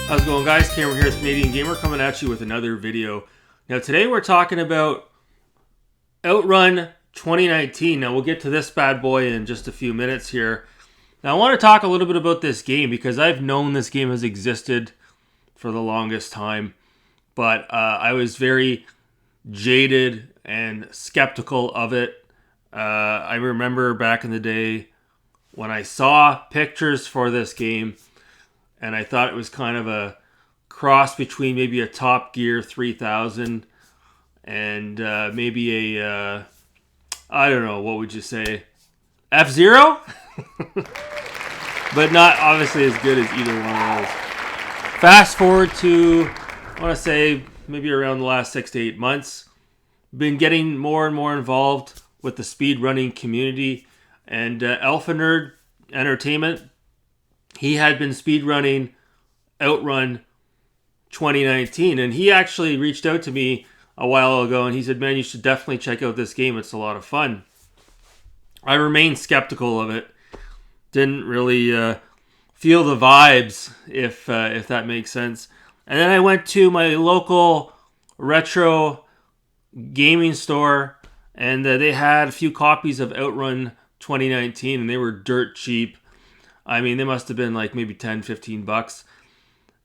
How's it going, guys? Cameron here, Canadian Gamer, coming at you with another video. Now today we're talking about OutRun 2019. Now we'll get to this bad boy in just a few minutes here. Now I want to talk a little bit about this game because I've known this game has existed for the longest time, but I was very jaded and skeptical of it. I remember back in the day when I saw pictures for this game, and I thought it was kind of a cross between maybe a Top Gear 3000 and maybe a, I don't know, what would you say? F-Zero? But not obviously as good as either one of those. Fast forward to, I want to say, maybe around the last 6 to 8 months. Been getting more and more involved with the speedrunning community. And Alpha Nerd Entertainment, he had been speedrunning OutRun 2019, and he actually reached out to me a while ago, and he said, man, you should definitely check out this game. It's a lot of fun. I remained skeptical of it. Didn't really feel the vibes, if that makes sense. And then I went to my local retro gaming store, and they had a few copies of OutRun 2019, and they were dirt cheap. I mean, they must have been like maybe 10, 15 bucks.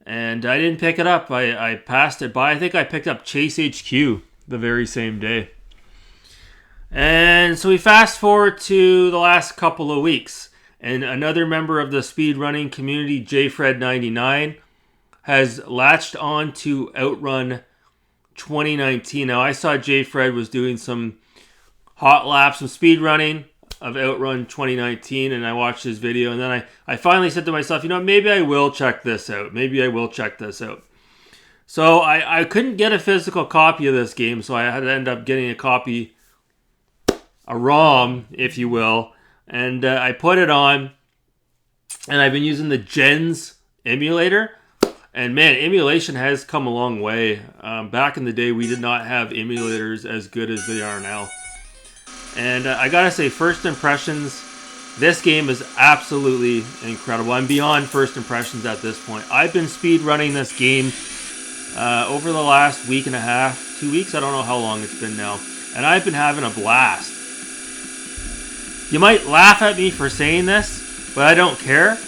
And I didn't pick it up. I passed it by. I think I picked up Chase HQ the very same day. And so we fast forward to the last couple of weeks. And another member of the speedrunning community, JFred99, has latched on to OutRun 2019. Now, I saw JFred was doing some hot laps, some speedrunning of OutRun 2019, and I watched his video, and then I finally said to myself, you know, maybe I will check this out. So I couldn't get a physical copy of this game, so I had to end up getting a copy, a ROM, if you will, and I put it on, and I've been using the Gens emulator, and man, emulation has come a long way. Back in the day, we did not have emulators as good as they are now. And I gotta say, first impressions, this game is absolutely incredible. I'm beyond first impressions at this point. I've been speed running this game over the last week and a half, 2 weeks. I don't know how long it's been now. And I've been having a blast. You might laugh at me for saying this, but I don't care.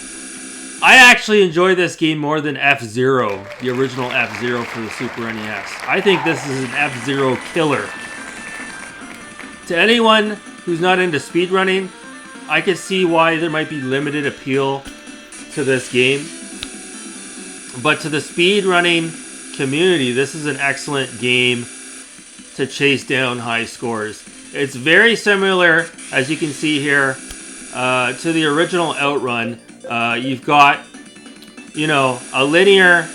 I actually enjoy this game more than F-Zero, the original F-Zero for the Super NES. I think this is an F-Zero killer. To anyone who's not into speedrunning, I can see why there might be limited appeal to this game. But to the speedrunning community, this is an excellent game to chase down high scores. It's very similar, as you can see here, to the original OutRun. You've got, you know, a linear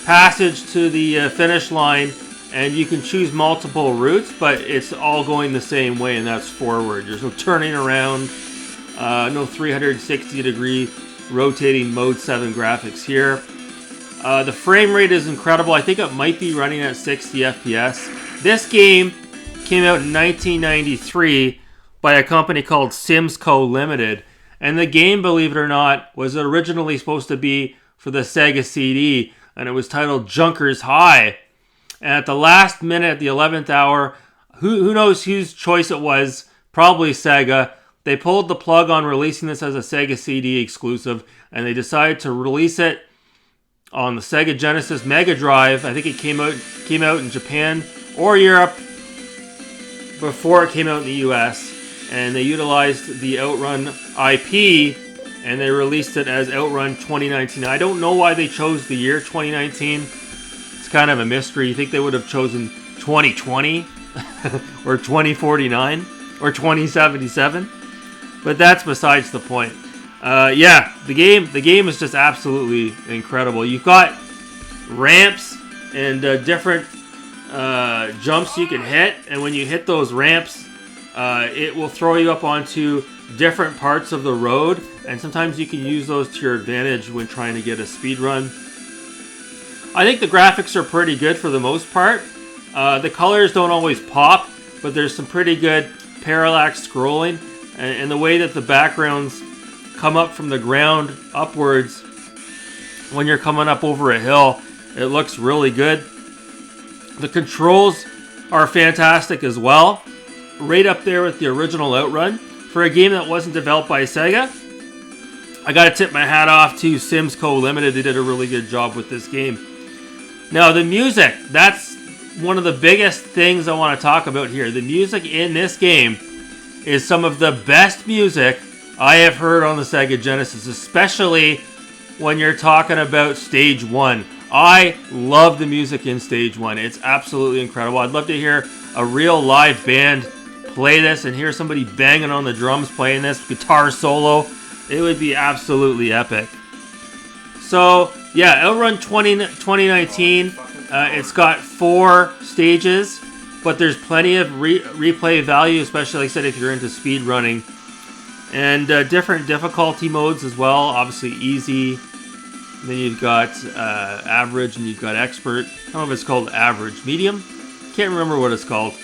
passage to the finish line, and you can choose multiple routes, but it's all going the same way, and that's forward. There's no turning around, no 360-degree rotating Mode 7 graphics here. The frame rate is incredible. I think it might be running at 60 FPS. This game came out in 1993 by a company called Simsco Limited, and the game, believe it or not, was originally supposed to be for the Sega CD, and it was titled Junkers High. And at the last minute, at the 11th hour, who knows whose choice it was, probably Sega, they pulled the plug on releasing this as a Sega CD exclusive, and they decided to release it on the Sega Genesis Mega Drive. I think it came out in Japan or Europe before it came out in the US, and they utilized the OutRun IP, and they released it as OutRun 2019. I don't know why they chose the year 2019. Kind of a mystery. You think they would have chosen 2020 or 2049 or 2077, but that's besides the point. Yeah, the game is just absolutely incredible. You've got ramps and different jumps you can hit, and when you hit those ramps, it will throw you up onto different parts of the road, and sometimes you can use those to your advantage when trying to get a speed run. I think the graphics are pretty good for the most part. The colors don't always pop, but there's some pretty good parallax scrolling, and the way that the backgrounds come up from the ground upwards when you're coming up over a hill. It looks really good. The controls are fantastic as well. Right up there with the original OutRun. For a game that wasn't developed by Sega, I gotta tip my hat off to Sims Co. Limited. They did a really good job with this game. Now, the music, that's one of the biggest things I want to talk about here. The music in this game is some of the best music I have heard on the Sega Genesis, especially when you're talking about Stage 1. I love the music in Stage 1. It's absolutely incredible. I'd love to hear a real live band play this and hear somebody banging on the drums playing this, guitar solo. It would be absolutely epic. So, yeah, OutRun 2019, it's got 4 stages, but there's plenty of replay value, especially, like I said, if you're into speed running. And different difficulty modes as well, obviously easy. Then you've got average and you've got expert. I don't know if it's called average. Medium? Can't remember what it's called.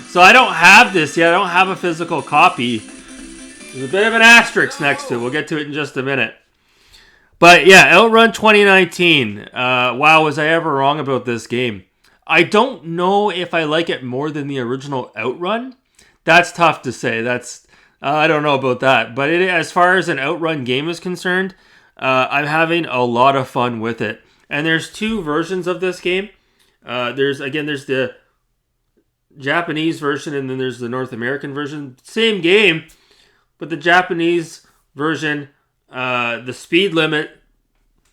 So I don't have this yet. I don't have a physical copy. There's a bit of an asterisk next to it. We'll get to it in just a minute. But yeah, OutRun 2019. Wow, was I ever wrong about this game. I don't know if I like it more than the original OutRun. That's tough to say. I don't know about that. But as far as an OutRun game is concerned, I'm having a lot of fun with it. And there's 2 versions of this game. There's the Japanese version and then there's the North American version. Same game, but the Japanese version, the speed limit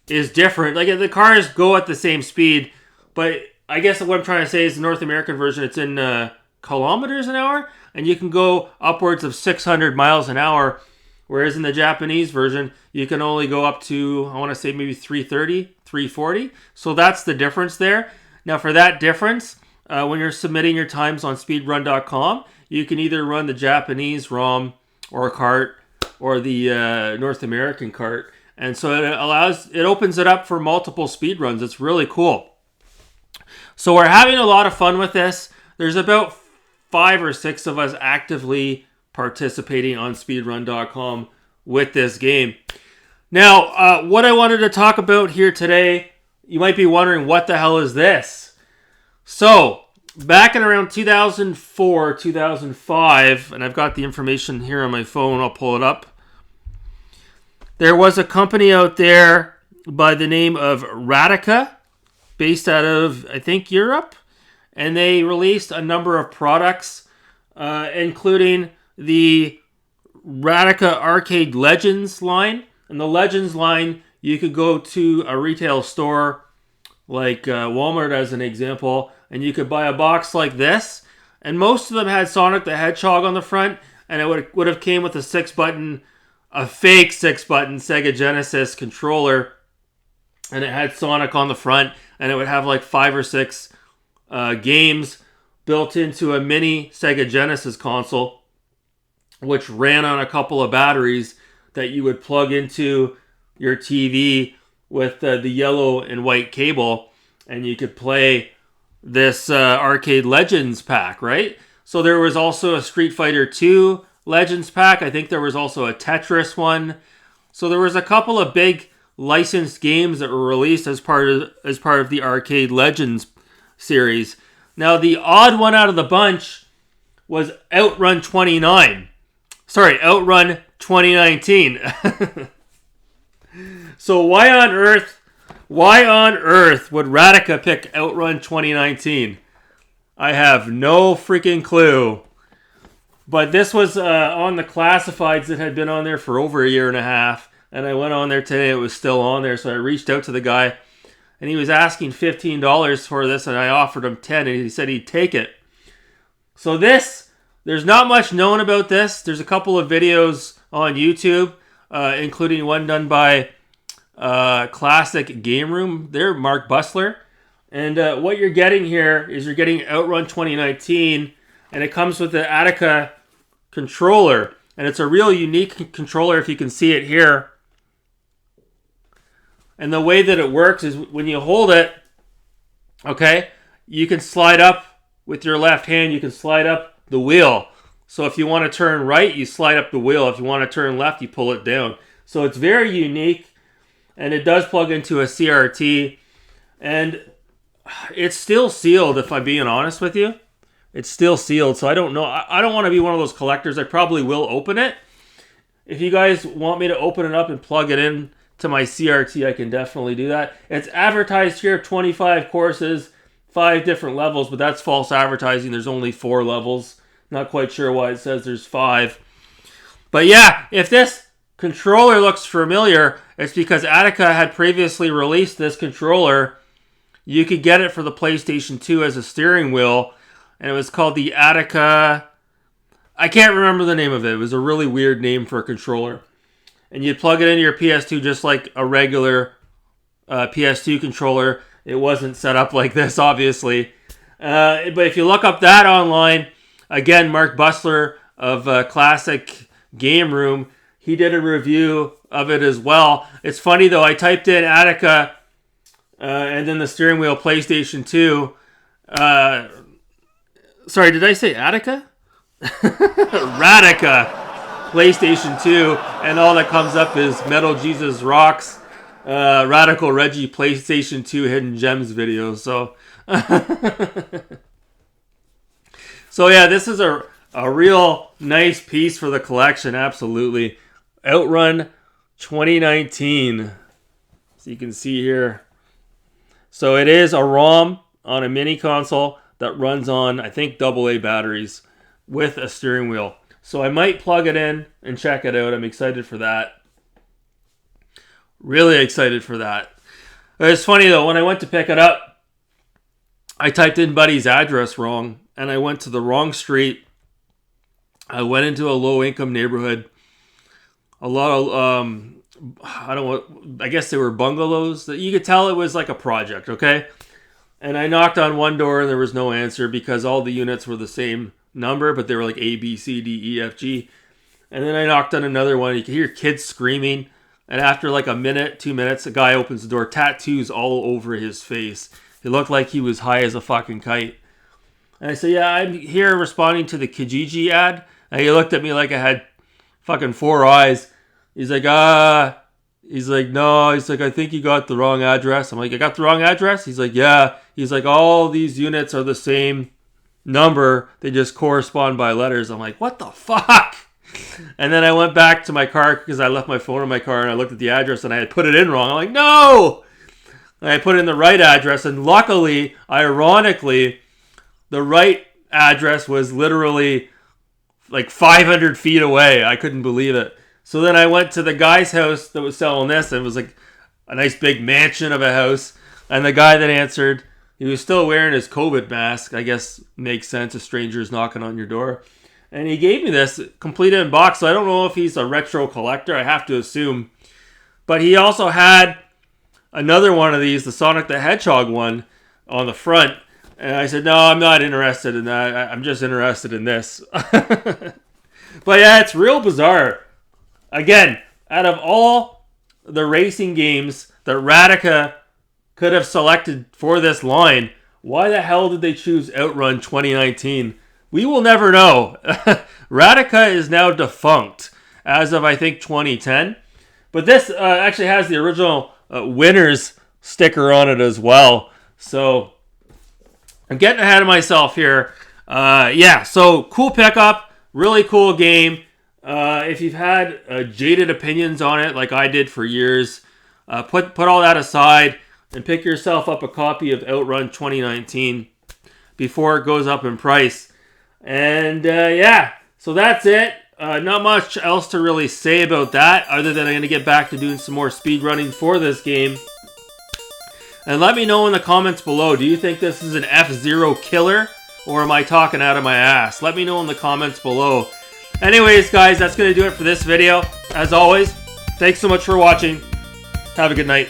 is different. Like, the cars go at the same speed, but I guess what I'm trying to say is the North American version, it's in kilometers an hour, and you can go upwards of 600 miles an hour, whereas in the Japanese version, you can only go up to, I want to say maybe 330, 340. So that's the difference there. Now, for that difference, when you're submitting your times on speedrun.com, you can either run the Japanese ROM or cart or the North American cart. And so it opens it up for multiple speed runs. It's really cool. So we're having a lot of fun with this. There's about 5 or 6 of us actively participating on speedrun.com with this game. Now, what I wanted to talk about here today, you might be wondering, what the hell is this? So, back in around 2004, 2005, and I've got the information here on my phone, I'll pull it up. There was a company out there by the name of Radica, based out of, I think, Europe. And they released a number of products, including the Radica Arcade Legends line. And the Legends line, you could go to a retail store like Walmart as an example, and you could buy a box like this. And most of them had Sonic the Hedgehog on the front, and it would have came with a fake 6-button Sega Genesis controller, and it had Sonic on the front, and it would have like 5 or 6 games built into a mini Sega Genesis console, which ran on a couple of batteries that you would plug into your TV with the yellow and white cable, and you could play this Arcade Legends pack, right? So there was also a Street Fighter 2 Legends pack. I think there was also a Tetris one. So there was a couple of big licensed games that were released as part of the Arcade Legends series. Now, the odd one out of the bunch was OutRun 2019. So why on earth would Radica pick OutRun 2019? I have no freaking clue. But this was on the classifieds that had been on there for over a year and a half. And I went on there today, it was still on there. So I reached out to the guy, and he was asking $15 for this, and I offered him $10, and he said he'd take it. So there's not much known about this. There's a couple of videos on YouTube, including one done by Classic Game Room. They're Mark Bussler. And what you're getting here is you're getting OutRun 2019, and it comes with the Attica controller. And it's a real unique controller, if you can see it here. And the way that it works is when you hold it, okay, you can slide up with your left hand, you can slide up the wheel. So if you want to turn right, you slide up the wheel. If you want to turn left, you pull it down. So it's very unique, and it does plug into a CRT, and it's still sealed, if I'm being honest with you. It's still sealed, so I don't know. I don't want to be one of those collectors. I probably will open it. If you guys want me to open it up and plug it in to my CRT, I can definitely do that. It's advertised here, 25 courses, 5 different levels, but that's false advertising. There's only 4 levels. Not quite sure why it says there's 5. But yeah, if this controller looks familiar, it's because Attica had previously released this controller. You could get it for the PlayStation 2 as a steering wheel, and it was called the Attica... I can't remember the name of it. It was a really weird name for a controller. And you'd plug it into your PS2 just like a regular PS2 controller. It wasn't set up like this, obviously. But if you look up that online, again, Mark Bussler of Classic Game Room, he did a review of it as well. It's funny, though. I typed in Attica and then the steering wheel PlayStation 2. Sorry, did I say Attica? Radica PlayStation 2, and all that comes up is Metal Jesus Rocks, Radical Reggie PlayStation 2 Hidden Gems video. So so yeah, this is a real nice piece for the collection. Absolutely. OutRun 2019, so you can see here. So it is a ROM on a mini console that runs on, I think, AA batteries with a steering wheel. So I might plug it in and check it out. I'm excited for that. Really excited for that. It's funny though, when I went to pick it up, I typed in Buddy's address wrong, and I went to the wrong street. I went into a low-income neighborhood. A lot of, I guess they were bungalows. That you could tell it was like a project, okay? And I knocked on one door and there was no answer because all the units were the same number, but they were like A, B, C, D, E, F, G. And then I knocked on another one. You could hear kids screaming. And after like a minute, 2 minutes, a guy opens the door. Tattoos all over his face. It looked like he was high as a fucking kite. And I said, yeah, I'm here responding to the Kijiji ad. And he looked at me like I had fucking 4 eyes. He's like, He's like, no. He's like, I think you got the wrong address. I'm like, I got the wrong address? He's like, yeah. He's like, all these units are the same number. They just correspond by letters. I'm like, what the fuck? And then I went back to my car because I left my phone in my car, and I looked at the address and I had put it in wrong. I'm like, no! And I put in the right address, and luckily, ironically, the right address was literally like 500 feet away. I couldn't believe it. So then I went to the guy's house that was selling this, and it was like a nice big mansion of a house. And the guy that answered, he was still wearing his COVID mask. I guess makes sense, a stranger's knocking on your door. And he gave me this complete in box. So I don't know if he's a retro collector. I have to assume. But he also had another one of these, the Sonic the Hedgehog one, on the front. And I said, no, I'm not interested in that. I'm just interested in this. But yeah, it's real bizarre. Again, out of all the racing games that Radica could have selected for this line, why the hell did they choose OutRun 2019? We will never know. Radica is now defunct as of, I think, 2010. But this actually has the original winners sticker on it as well. So I'm getting ahead of myself here. Yeah, so cool pickup. Really cool game. If you've had jaded opinions on it like I did for years, put all that aside and pick yourself up a copy of OutRun 2019 before it goes up in price. And yeah, so that's it. Not much else to really say about that other than I'm going to get back to doing some more speed running for this game. And let me know in the comments below, do you think this is an F-Zero killer or am I talking out of my ass? Let me know in the comments below. Anyways, guys, that's going to do it for this video. As always, thanks so much for watching. Have a good night.